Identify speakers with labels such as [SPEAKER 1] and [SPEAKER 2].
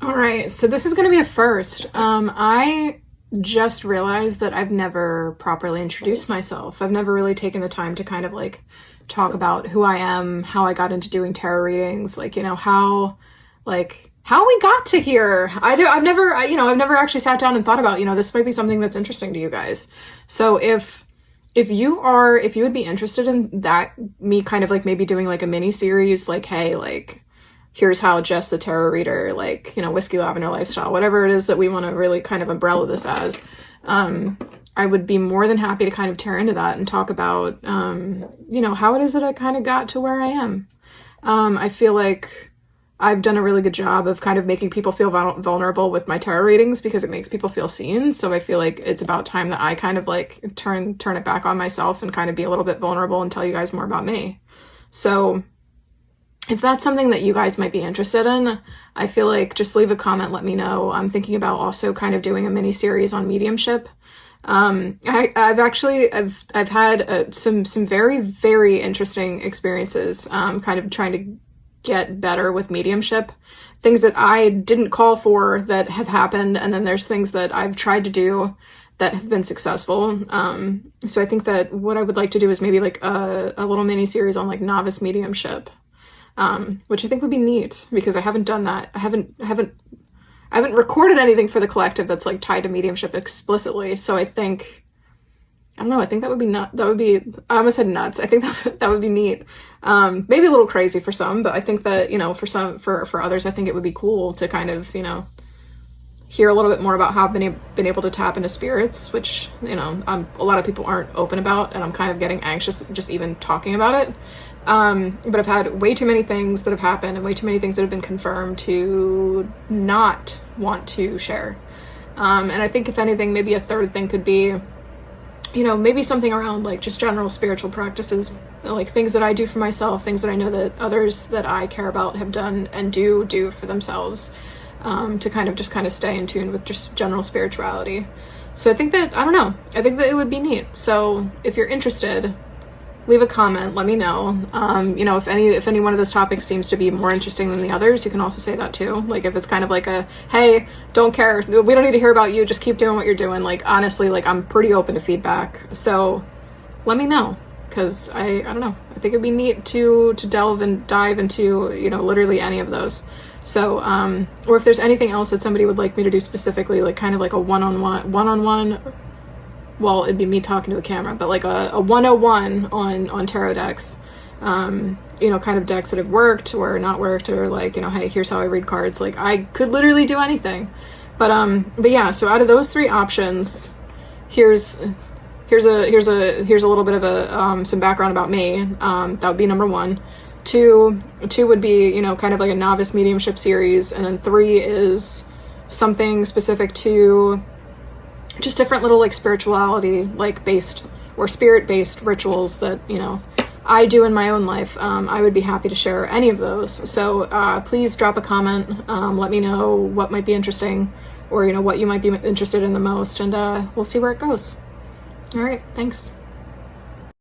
[SPEAKER 1] All right, so this is going to be a first. I just realized that I've never properly introduced myself. I've never really taken the time to kind of like talk about who I am, how I got into doing tarot readings, like, how we got to here. I've never actually sat down and thought about, this might be something that's interesting to you guys. So if you would be interested in that, me kind of like maybe doing like a mini series, like, hey, like, here's how Jess the tarot reader, like, whiskey lavender lifestyle, whatever it is that we want to really kind of umbrella this as, I would be more than happy to kind of tear into that and talk about, how it is that I kind of got to where I am. I feel like I've done a really good job of kind of making people feel vulnerable with my tarot readings because it makes people feel seen. So I feel like it's about time that I kind of like turn it back on myself and kind of be a little bit vulnerable and tell you guys more about me. So if that's something that you guys might be interested in, I feel like just leave a comment, let me know. I'm thinking about also kind of doing a mini series on mediumship. I've had some very, very interesting experiences, kind of trying to get better with mediumship. Things that I didn't call for that have happened, and then there's things that I've tried to do that have been successful. So I think that what I would like to do is maybe like a little mini series on like novice mediumship. Which I think would be neat because I haven't done that. I haven't recorded anything for the collective that's like tied to mediumship explicitly. So I think that would be I almost said nuts. I think that would be neat. Maybe a little crazy for some, but I think that, for others, I think it would be cool to kind of, hear a little bit more about how I've been able to tap into spirits, which, a lot of people aren't open about, and I'm kind of getting anxious just even talking about it. But I've had way too many things that have happened and way too many things that have been confirmed to not want to share. And I think if anything, maybe a third thing could be, maybe something around like just general spiritual practices, like things that I do for myself, things that I know that others that I care about have done and do for themselves, to kind of stay in tune with just general spirituality. So I think that it would be neat. So if you're interested, leave a comment, let me know. If any one of those topics seems to be more interesting than the others, you can also say that too. Like if it's kind of like a, hey, don't care, we don't need to hear about you, just keep doing what you're doing. Like honestly, like I'm pretty open to feedback. So let me know, because I don't know. I think it'd be neat to delve and dive into, literally any of those. So, or if there's anything else that somebody would like me to do specifically, like kind of like a one-on-one, well, it'd be me talking to a camera, but like a 101 on tarot decks, kind of decks that have worked or not worked, or like, hey, here's how I read cards. Like I could literally do anything. But yeah, so out of those three options, here's a little bit of some background about me. That would be number one. Two would be, kind of like a novice mediumship series. And then 3 is something specific to just different little like spirituality, like based or spirit based rituals that, I do in my own life. I would be happy to share any of those. So please drop a comment. Let me know what might be interesting, or, what you might be interested in the most, and we'll see where it goes. All right. Thanks.